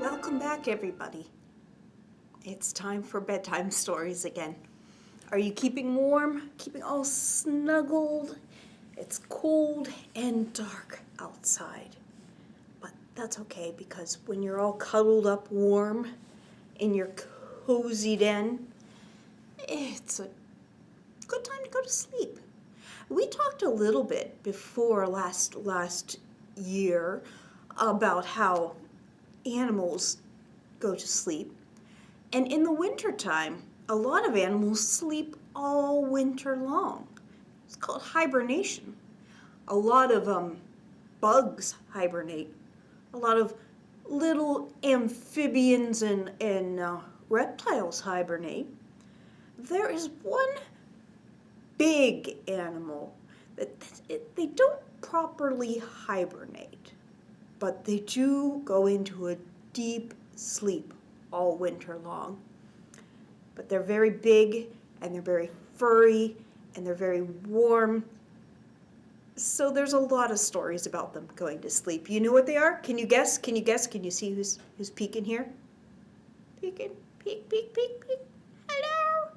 Welcome back, everybody. It's time for bedtime stories again. Are you keeping warm? Keeping all snuggled? It's cold and dark outside. But that's okay, because when you're all cuddled up warm in your cozy den, it's a good time to go to sleep. We talked a little bit before last year about how animals go to sleep. And in the wintertime, a lot of animals sleep all winter long. It's called hibernation. A lot of bugs hibernate. A lot of little amphibians and reptiles hibernate. There is one big animal that they don't properly hibernate, but they do go into a deep sleep all winter long. But they're very big, and they're very furry, and they're very warm. So there's a lot of stories about them going to sleep. You know what they are? Can you guess? Can you guess? Can you see who's peeking here? Peeking, peek, peek, peek, peek. Hello?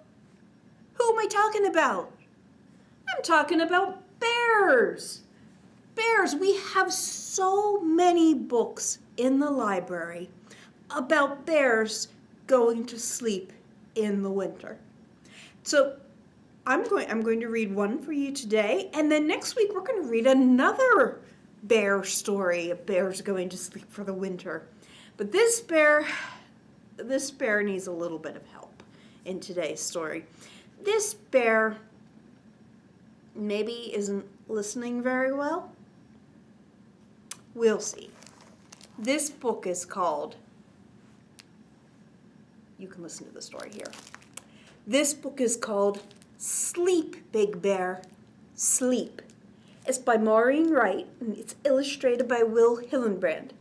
Who am I talking about? I'm talking about bears. Bears. We have so many books in the library about bears going to sleep in the winter. So I'm going to read one for you today, and then next week we're going to read another bear story of bears going to sleep for the winter. But this bear needs a little bit of help in today's story. This bear maybe isn't listening very well. We'll see. This book is called, you can listen to the story here. This book is called Sleep, Big Bear, Sleep. It's by Maureen Wright, and it's illustrated by Hillenbrand.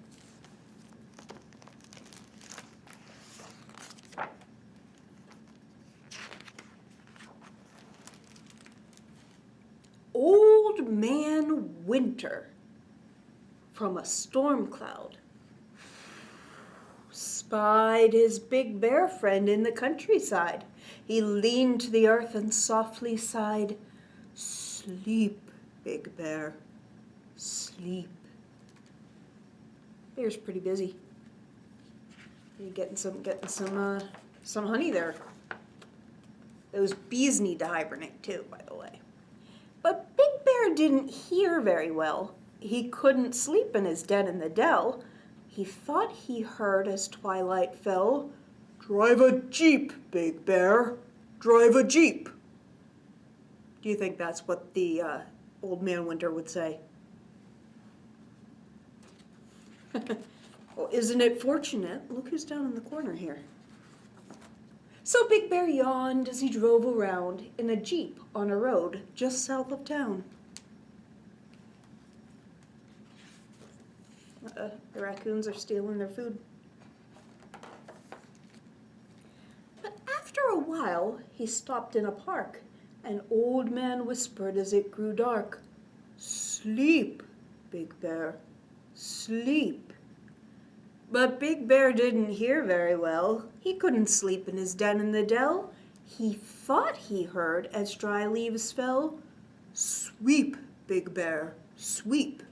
Old Man Winter, from a storm cloud, spied his big bear friend in the countryside. He leaned to the earth and softly sighed, "Sleep, Big Bear, sleep." Bear's pretty busy. You're getting some honey there. Those bees need to hibernate too, by the way. But Big Bear didn't hear very well. He couldn't sleep in his den in the dell. He thought he heard as twilight fell, "Drive a jeep, Big Bear, drive a jeep." Do you think that's what the Old Man Winter would say? Well, isn't it fortunate? Look who's down in the corner here. So Big Bear yawned as he drove around in a jeep on a road just south of town. The raccoons are stealing their food. But after a while, he stopped in a park. An old man whispered as it grew dark, "Sleep, Big Bear, sleep." But Big Bear didn't hear very well. He couldn't sleep in his den in the dell. He thought he heard as dry leaves fell, "Sweep, Big Bear, sweep."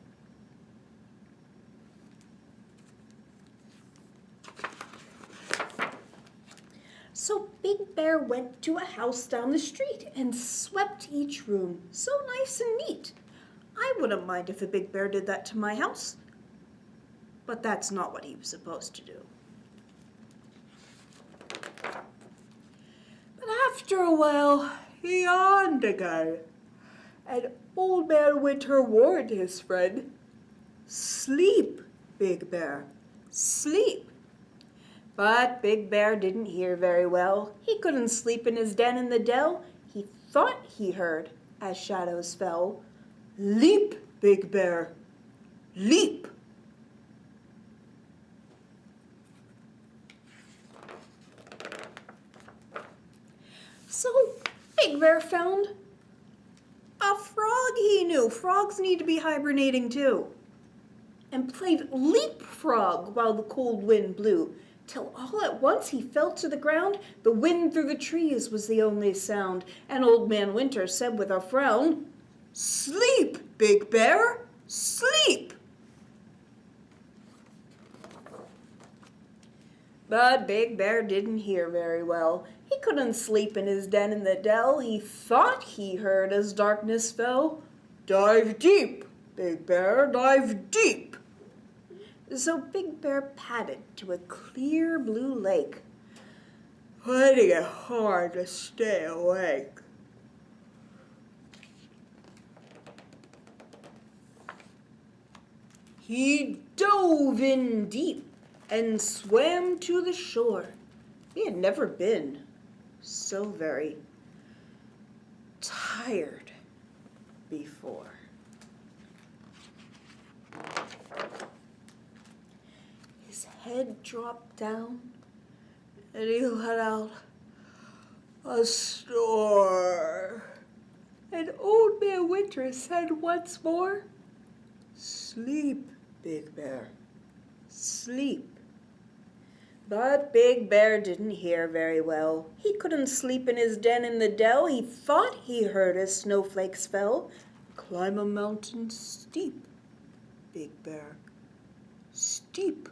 So Big Bear went to a house down the street and swept each room so nice and neat. I wouldn't mind if a big bear did that to my house, but that's not what he was supposed to do. But after a while, he yawned again, and Old Man Winter warned his friend, "Sleep, Big Bear, sleep." But Big Bear didn't hear very well. He couldn't sleep in his den in the dell. He thought he heard, as shadows fell, "Leap, Big Bear, leap." So Big Bear found A frog he knew. Frogs need to be hibernating too. And played leapfrog while the cold wind blew, till all at once he fell to the ground. The wind through the trees was the only sound, and Old Man Winter said with a frown, "Sleep, Big Bear, sleep." But Big Bear didn't hear very well. He couldn't sleep in his den in the dell. He thought he heard as darkness fell, "Dive deep, Big Bear, dive deep." So Big Bear padded to a clear blue lake, finding it hard to stay awake. He dove in deep and swam to the shore. He had never been so very tired before. His head dropped down and he let out a snore. And Old Man Winter said once more, "Sleep, Big Bear, sleep." But Big Bear didn't hear very well. He couldn't sleep in his den in the dell. He thought he heard as snowflakes fell. "Climb a mountain steep, Big Bear, steep."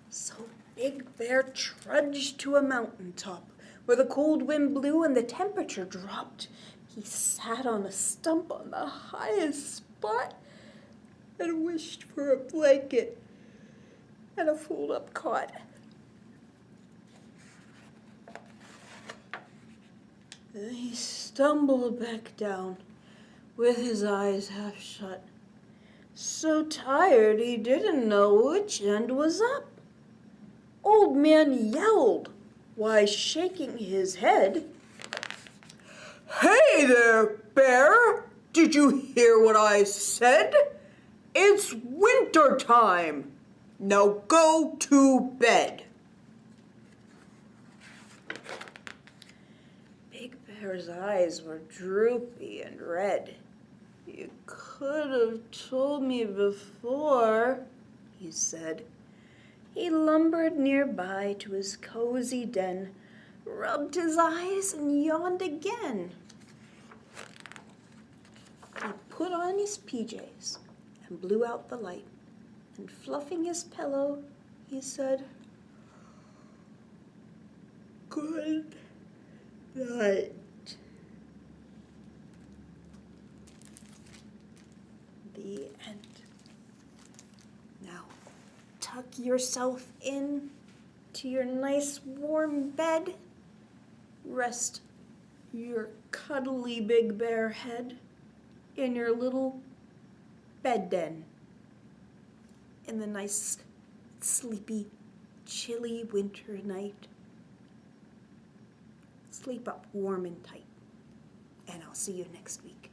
So Big Bear trudged to a mountain top where the cold wind blew and the temperature dropped. He sat on a stump on the highest spot and wished for a blanket and a fold-up cot. Then he stumbled back down with his eyes half shut, so tired he didn't know which end was up. Old Man yelled while shaking his head, "Hey there, Bear! Did you hear what I said? It's winter time. Now go to bed." Big Bear's eyes were droopy and red. "You could have told me before," he said. He lumbered nearby to his cozy den, rubbed his eyes, and yawned again. He put on his PJs and blew out the light, and fluffing his pillow, he said, "Good night." The end. Now, tuck yourself in to your nice warm bed. Rest your cuddly Big Bear head in your little bed den in the nice, sleepy, chilly winter night. Sleep up warm and tight, and I'll see you next week.